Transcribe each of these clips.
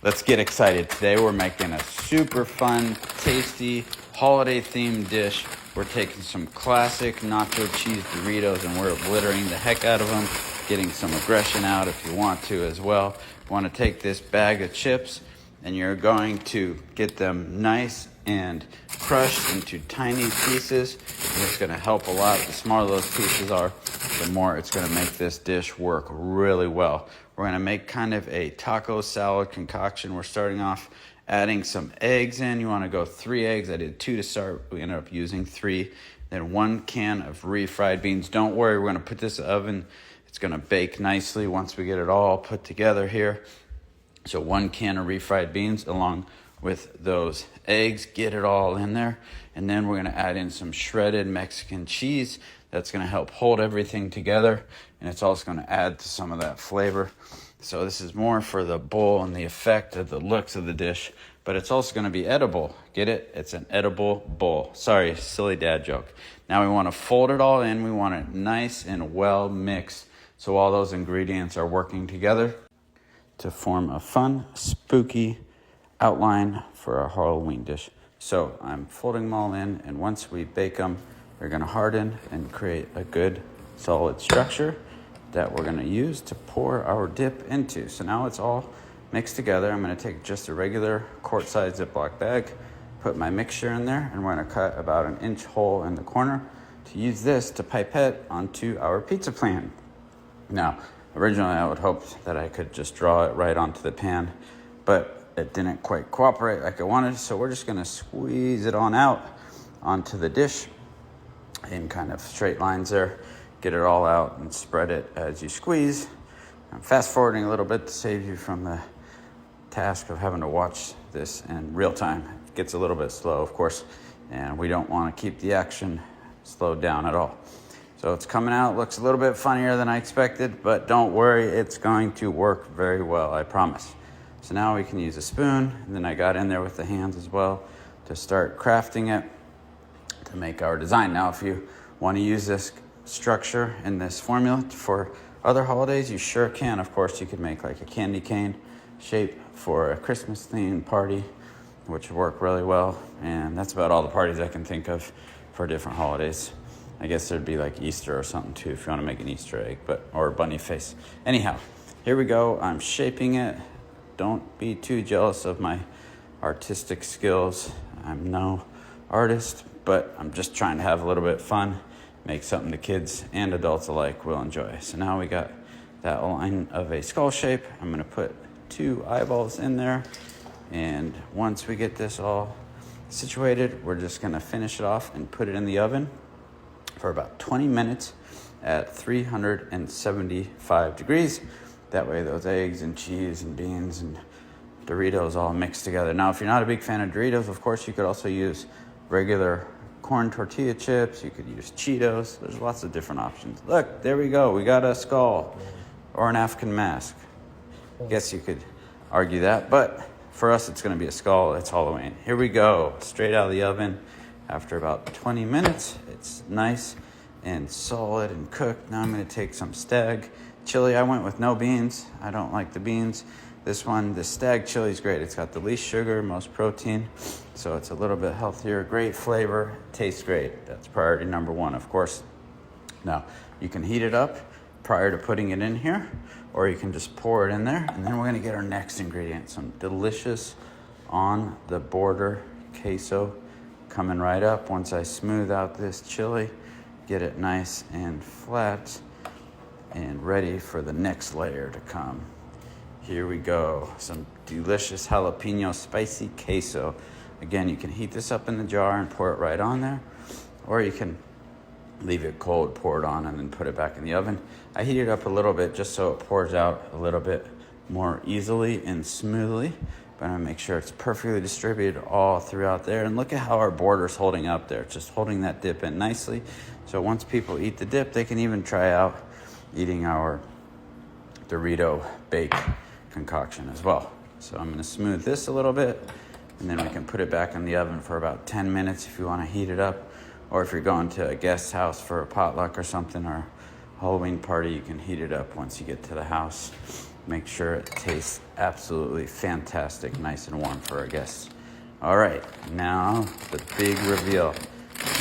Let's get excited. Today we're making a super fun, tasty, holiday-themed dish. We're taking some classic nacho cheese Doritos and we're obliterating the heck out of them, getting some aggression out if you want to as well. You want to take this bag of chips and you're going to get them nice and crushed into tiny pieces. And it's going to help a lot. The smaller those pieces are, the more it's going to make this dish work really well. We're going to make kind of a taco salad concoction. We're starting off adding some eggs in. You want to go 3 eggs. I did 2 to start. We ended up using 3. Then 1 can of refried beans. Don't worry, we're going to put this in the oven. It's going to bake nicely once we get it all put together here. So 1 can of refried beans along with those eggs. Get it all in there. And then we're going to add in some shredded Mexican cheese. That's going to help hold everything together, and it's also going to add to some of that flavor. So this is more for the bowl and the effect of the looks of the dish, but it's also going to be edible. Get it? It's an edible bowl. Sorry, silly dad joke. Now we want to fold it all in. We want it nice and well mixed so all those ingredients are working together to form a fun, spooky outline for our Halloween dish. So I'm folding them all in, and once we bake them, they're going to harden and create a good solid structure that we're going to use to pour our dip into. So now it's all mixed together. I'm going to take just a regular quart-sized Ziploc bag, put my mixture in there, and we're going to cut about an inch hole in the corner to use this to pipette onto our pizza pan. Now, originally I would hope that I could just draw it right onto the pan, but it didn't quite cooperate like I wanted, so we're just going to squeeze it on out onto the dish in kind of straight lines there. Get it all out and spread it as you squeeze. I'm fast forwarding a little bit to save you from the task of having to watch this in real time. It gets a little bit slow, of course, and we don't want to keep the action slowed down at all. So it's coming out, looks a little bit funnier than I expected, but don't worry, it's going to work very well, I promise. So now we can use a spoon, and then I got in there with the hands as well to start crafting it to make our design. Now, if you want to use this structure and this formula for other holidays, you sure can. Of course, you could make like a candy cane shape for a Christmas themed party, which would work really well. And that's about all the parties I can think of for different holidays. I guess there'd be like Easter or something too if you want to make an Easter egg, or a bunny face. Anyhow, here we go. I'm shaping it. Don't be too jealous of my artistic skills. I'm no artist, but I'm just trying to have a little bit of fun, make something the kids and adults alike will enjoy. So now we got that line of a skull shape. I'm going to put 2 eyeballs in there, and once we get this all situated, we're just going to finish it off and put it in the oven for about 20 minutes at 375 degrees. That way those eggs and cheese and beans and Doritos all mixed together. Now, if you're not a big fan of Doritos, of course, you could also use regular corn tortilla chips. You could use Cheetos. There's lots of different options. Look, there we go. We got a skull or an African mask. I guess you could argue that, but for us, it's going to be a skull. It's Halloween. Here we go. Straight out of the oven. After about 20 minutes, it's nice and solid and cooked. Now I'm going to take some stag chili. I went with no beans. I don't like the beans. This one, the stag chili is great. It's got the least sugar, most protein, so it's a little bit healthier. Great flavor, tastes great. That's priority number 1, of course. Now, you can heat it up prior to putting it in here, or you can just pour it in there, and then we're gonna get our next ingredient, some delicious on the border queso coming right up. Once I smooth out this chili, get it nice and flat and ready for the next layer to come. Here we go, some delicious jalapeno spicy queso. Again, you can heat this up in the jar and pour it right on there, or you can leave it cold, pour it on, and then put it back in the oven. I heat it up a little bit just so it pours out a little bit more easily and smoothly, but I'm gonna make sure it's perfectly distributed all throughout there. And look at how our border's holding up there, just holding that dip in nicely. So once people eat the dip, they can even try out eating our Dorito bake concoction as well. So I'm going to smooth this a little bit, and then we can put it back in the oven for about 10 minutes if you want to heat it up, or if you're going to a guest house for a potluck or something, or Halloween party. You can heat it up once you get to the house. Make sure it tastes absolutely fantastic, nice and warm for our guests. All right, now the big reveal.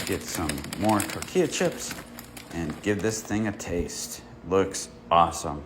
Get some more tortilla chips and give this thing a taste. Looks awesome.